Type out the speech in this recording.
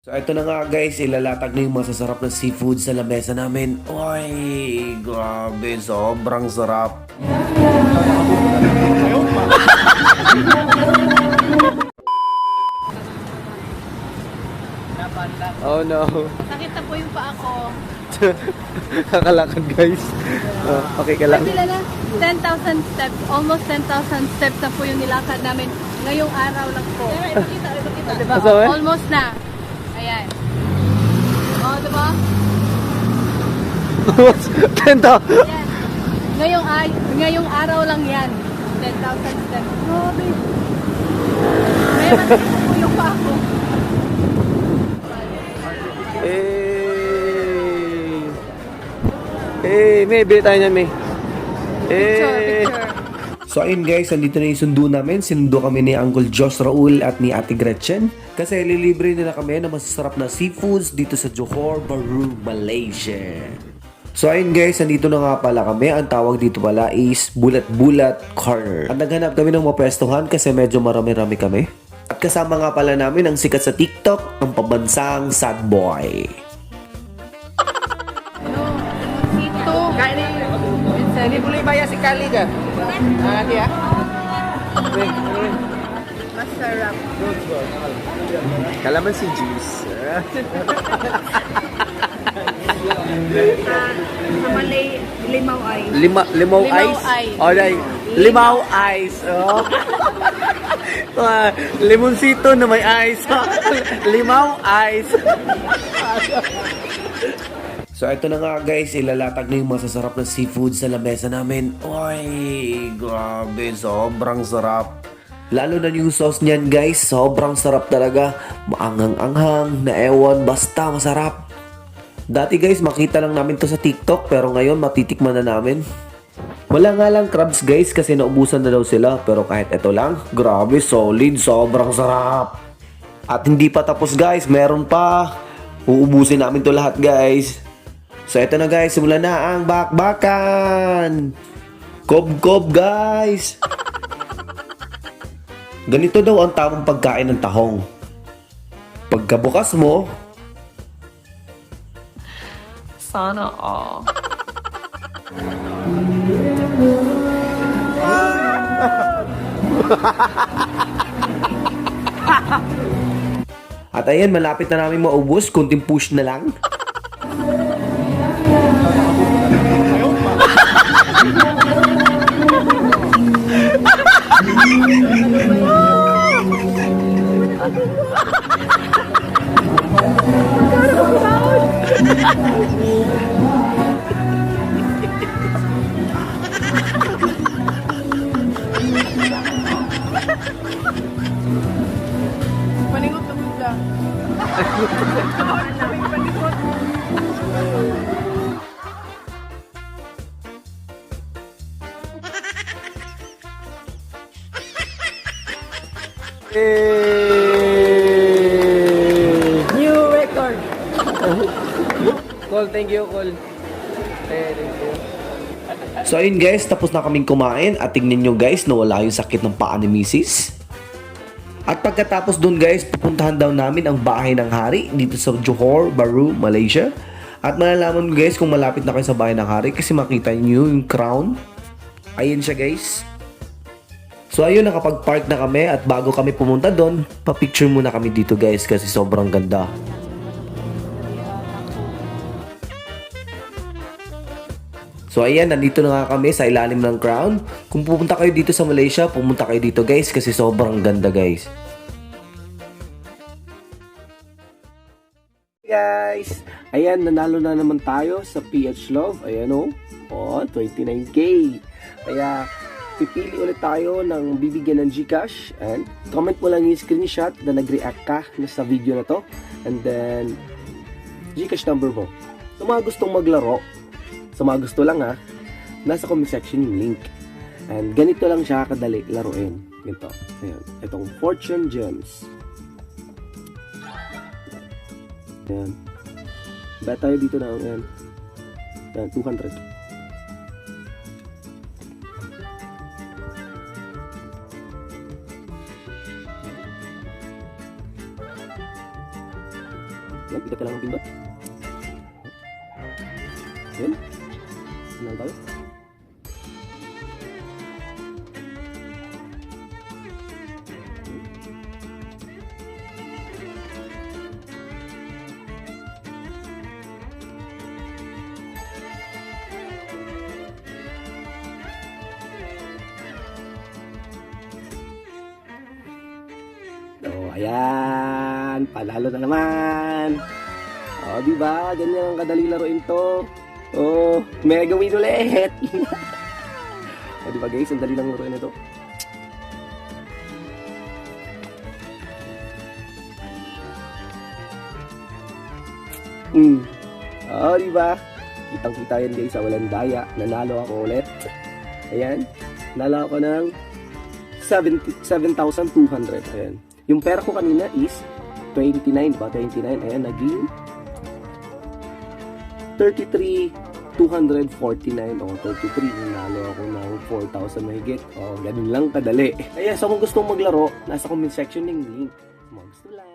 So ito na nga guys, ilalatag na yung masasarap na seafood sa lamesa namin. Uy, grabe, sobrang sarap. Oh no, Sakit na po yung paa ko. kakalakad guys. Okay ka lang. Sila na, 10,000 steps, almost 10,000 steps na po yung nilakad namin ngayong araw lang po. Diba? Asa, eh? Almost na. Ayan. Oh, diba? Tenta. Ayan. Ngayong araw lang yan. 10,000 steps. Grabe. Kaya masakit na po yung paa ko. May bili tayo niyan, may. Picture. So ayun guys, andito na yung sundo namin. Sinundo kami ni Uncle Jos Raul at ni Ate Gretchen. Kasi lilibre nila kami ng masasarap na seafoods dito sa Johor Bahru, Malaysia. So ayun guys, andito na nga pala kami. Ang tawag dito pala is Bulat-Bulat Corner. At naghanap kami ng mapwestuhan kasi medyo marami-rami kami. At kasama nga pala namin ang sikat sa TikTok, ang pabansang sad boy. Ito. Ini boleh bayar sekali ke? Nanti ya. Masarap. Kalamansi juice. Sa Malay, limaw ay. Limaw Limaw ice? ice. Alright. Limaw ice. Oh. Limoncito na may ice. Limaw ice. So ito na nga guys, ilalatag na yung masasarap na seafood sa lamesa namin. Uy, grabe, sobrang sarap. Lalo na yung sauce niyan guys, sobrang sarap talaga. Maanghang-anghang, na ewan, basta masarap. Dati guys, makita lang namin to sa TikTok, pero ngayon matitikman na namin. Wala nga lang crabs guys kasi naubusan na daw sila, pero kahit ito lang, grabe, solid, sobrang sarap. At hindi pa tapos guys, meron pa. Uubusin namin to lahat guys. So ito na guys, simulan na ang bakbakan. Kob-kob guys. Ganito daw ang tamang pagkain ng tahong. Pagkabukas mo, Sana all. at ayan, malapit na namin maubos, kunting push na lang. Paningot na bigla. New record. Call, thank you, call. Thank you. So ayun guys, tapos na kaming kumain at tingnan nyo guys, nawala yung sakit ng paa ni Mrs. At pagkatapos dun guys, pupuntahan daw namin ang bahay ng hari dito sa Johor Bahru, Malaysia. At malalaman mo guys kung malapit na kayo sa bahay ng hari kasi makita nyo yung crown. Ayun siya guys. So ayun, nakapag-park na kami at bago kami pumunta doon, pa-picture muna kami dito guys kasi sobrang ganda. So ayan, nandito na nga kami sa ilalim ng crown. Kung pupunta kayo dito sa Malaysia, pumunta kayo dito guys kasi sobrang ganda guys. Guys, ayan, nanalo na naman tayo sa PH Love. Ayan o, 29k. Kaya pipili ulit tayo ng bibigyan ng GCash. And comment mo lang yung screenshot na nag-react ka na sa video na to. And then, GCash number mo. Sa mga gustong maglaro, sa mga gusto lang ha, nasa comment section yung link. And ganito lang siya kadali laruin. Ganito. Ayan. Itong Fortune Gems. Ayan. Bet tayo dito na. Ayan. Ayan, 200. Yan, pigat ka lang ng pindot. Yan. Lang tayo. Oh, ayan. Panalo na naman. Oh, di ba? Ganyan ang kadali laruin to. Oh, mega win ulit. Oh, di ba guys? Ang dali lang laruin ito. Oh, di ba? Kitang-kita yan guys sa walang daya. Nanalo ako ulit. Ayan. Nanalo ako ng 7,200. Ayan. Yung pera ko kanina is 29 ba? 29. Ayan, naging 33,249 o 33. Nanalo ako ng 4,000 mahigit. O, ganun lang kadali. Ayan, so kung gusto mong maglaro, nasa comment section yung link. Kung gusto lang.